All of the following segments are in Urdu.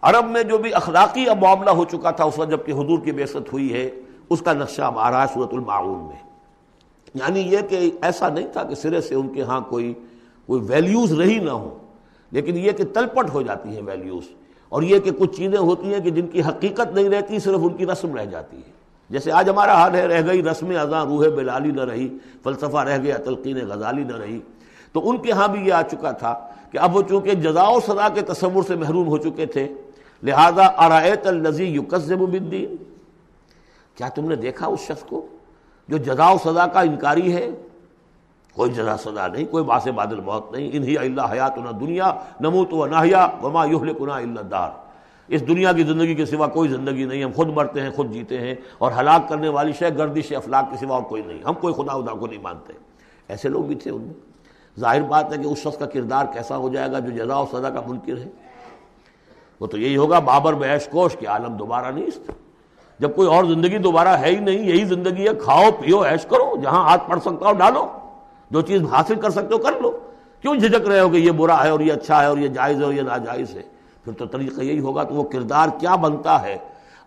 عرب میں جو بھی اخلاقی اب معاملہ ہو چکا تھا اس وقت جب کہ حضور کی بعثت ہوئی ہے، اس کا نقشہ اب آ رہا ہے سورۃ الماعون میں. یعنی یہ کہ ایسا نہیں تھا کہ سرے سے ان کے ہاں کوئی ویلیوز رہی نہ ہوں، لیکن یہ کہ تلپٹ ہو جاتی ہیں ویلیوز، اور یہ کہ کچھ چیزیں ہوتی ہیں کہ جن کی حقیقت نہیں رہتی، صرف ان کی رسم رہ جاتی ہے. جیسے آج ہمارا حال ہے، رہ گئی رسم اذاں روح بلالی نہ رہی، فلسفہ رہ گیا تلقین غزالی نہ رہی. تو ان کے ہاں بھی یہ آ چکا تھا کہ اب وہ چونکہ جزا و سزا کے تصور سے محروم ہو چکے تھے، لہذا ارأیت الذی یکذب بالدین، کیا تم نے دیکھا اس شخص کو جو جزا و سزا کا انکاری ہے؟ کوئی جزا سزا نہیں، کوئی باعث بعد الموت نہیں. ان ہی الا حیاتنا دنیا نموت و نحیا وما یہلکنا الا الدار. اس دنیا کی زندگی کے سوا کوئی زندگی نہیں، ہم خود مرتے ہیں خود جیتے ہیں، اور ہلاک کرنے والی شے گردش افلاک کے سوا اور کوئی نہیں، ہم کوئی خدا کو نہیں مانتے. ایسے لوگ بھی تھے ان میں. ظاہر بات ہے کہ اس شخص کا کردار کیسا ہو جائے گا جو جزا و سزا کا منکر ہے. وہ تو یہی ہوگا بابر بیش کوش کہ عالم دوبارہ نہیں اس. جب کوئی اور زندگی دوبارہ ہے ہی نہیں، یہی زندگی ہے، کھاؤ پیو عیش کرو، جہاں ہاتھ پڑ سکتا ہو ڈالو، جو چیز حاصل کر سکتے ہو کر لو. کیوں جھجک رہے ہو کہ یہ برا ہے اور یہ اچھا ہے اور یہ جائز ہے اور یہ ناجائز ہے؟ پھر تو طریقہ یہی ہوگا. تو وہ کردار کیا بنتا ہے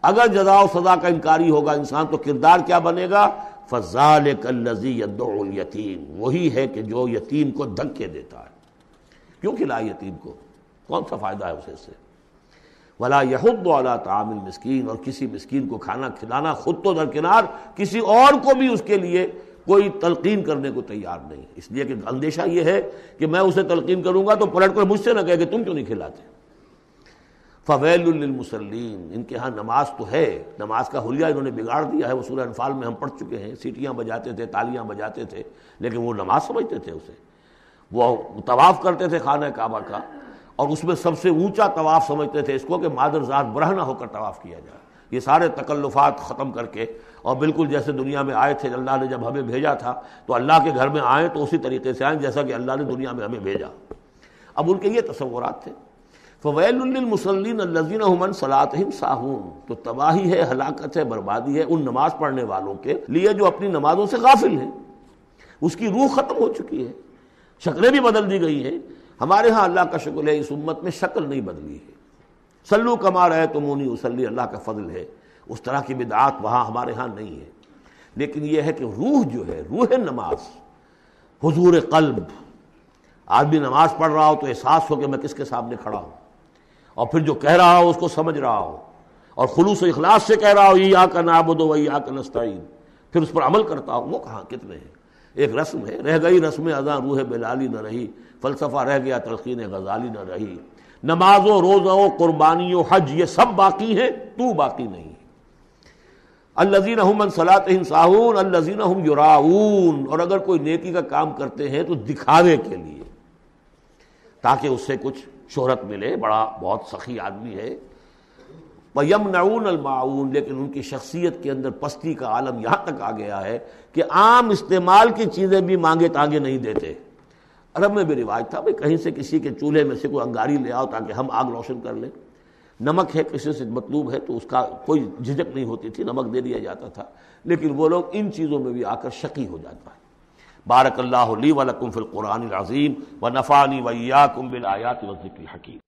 اگر جزا و سزا کا انکاری ہوگا انسان؟ تو کردار کیا بنے گا؟ فَذَلِكَ الَّذِي يَدُعُّ الْيَتِيمَ، وہی ہے کہ جو یتیم کو دھکے دیتا ہے. کیوں کھلائے یتیم کو؟ کون سا فائدہ ہے اسے سے؟ وَلَا يَحُضُّ عَلَىٰ طَعَامِ الْمِسْكِينِ، اور کسی مسکین کو کھانا کھلانا خود تو درکنار، کسی اور کو بھی اس کے لیے کوئی تلقین کرنے کو تیار نہیں. اس لیے کہ اندیشہ یہ ہے کہ میں اسے تلقین کروں گا تو پلٹ کر مجھ سے نہ کہے کہ تم کیوں نہیں کھلاتے. فَوَيْلٌ لِّلْمُصَلِّينَ، ان کے ہاں نماز تو ہے، نماز کا حلیہ انہوں نے بگاڑ دیا ہے. وہ سورہ انفال میں ہم پڑھ چکے ہیں، سیٹیاں بجاتے تھے، تالیاں بجاتے تھے، لیکن وہ نماز سمجھتے تھے اسے. وہ طواف کرتے تھے خانہ کعبہ کا، اور اس میں سب سے اونچا طواف سمجھتے تھے اس کو کہ مادر ذات برہنہ ہو کر طواف کیا جائے. یہ سارے تکلفات ختم کر کے، اور بالکل جیسے دنیا میں آئے تھے، اللہ نے جب ہمیں بھیجا تھا تو اللہ کے گھر میں آئیں تو اسی طریقے سے آئیں جیسا کہ اللہ نے دنیا میں ہمیں بھیجا. اب ان کے یہ تصورات تھے. فَوَيْلٌ لِّلْمُصَلِّينَ الَّذِينَ هُمْ عَنْ صَلَاتِهِمْ سَاهُونَ، تو تباہی ہے، ہلاکت ہے، بربادی ہے ان نماز پڑھنے والوں کے لیے جو اپنی نمازوں سے غافل ہیں. اس کی روح ختم ہو چکی ہے، شکلیں بھی بدل دی گئی ہیں. ہمارے ہاں اللہ کا شکر ہے اس امت میں شکل نہیں بدلی ہے. صلو کما رأیتمونی اصلی، اللہ کا فضل ہے. اس طرح کی بدعات وہاں ہمارے ہاں نہیں ہے. لیکن یہ ہے کہ روح جو ہے، روح نماز، حضور قلب. آدمی نماز پڑھ رہا ہو تو احساس ہو کہ میں کس کے سامنے کھڑا ہوں، اور پھر جو کہہ رہا ہو اس کو سمجھ رہا ہو، اور خلوص و اخلاص سے کہہ رہا ہو ایاک نعبد و ایاک نستعین، پھر اس پر عمل کرتا ہو. وہ کہاں کتنے ہیں؟ ایک رسم ہے، رہ گئی رسم اذاں روح بلالی نہ رہی، فلسفہ رہ گیا تلقین غزالی نہ رہی. نماز و روزہ و قربانی و حج یہ سب باقی ہیں، تو باقی نہیں. الذین هم عن صلاتهم ساہون الذین هم یراؤون، اور اگر کوئی نیکی کا کام کرتے ہیں تو دکھاوے کے لیے، تاکہ اس سے کچھ شہرت ملے، بڑا بہت سخی آدمی ہے. وَيَمْنَعُونَ الْمَاعُونَ، لیکن ان کی شخصیت کے اندر پستی کا عالم یہاں تک آ گیا ہے کہ عام استعمال کی چیزیں بھی مانگے تانگے نہیں دیتے. عرب میں بھی رواج تھا بھئی کہیں سے کسی کے چولہے میں سے کوئی انگاری لے آؤ تاکہ ہم آگ روشن کر لیں. نمک ہے کسی سے مطلوب ہے تو اس کا کوئی جھجک نہیں ہوتی تھی، نمک دے دیا جاتا تھا. لیکن وہ لوگ ان چیزوں میں بھی آ کر شقی ہو جاتا ہے. بارک اللہ لی ولکم فی القرآن العظیم ونفعنی وإیاکم بالآیات والذکر الحکیم.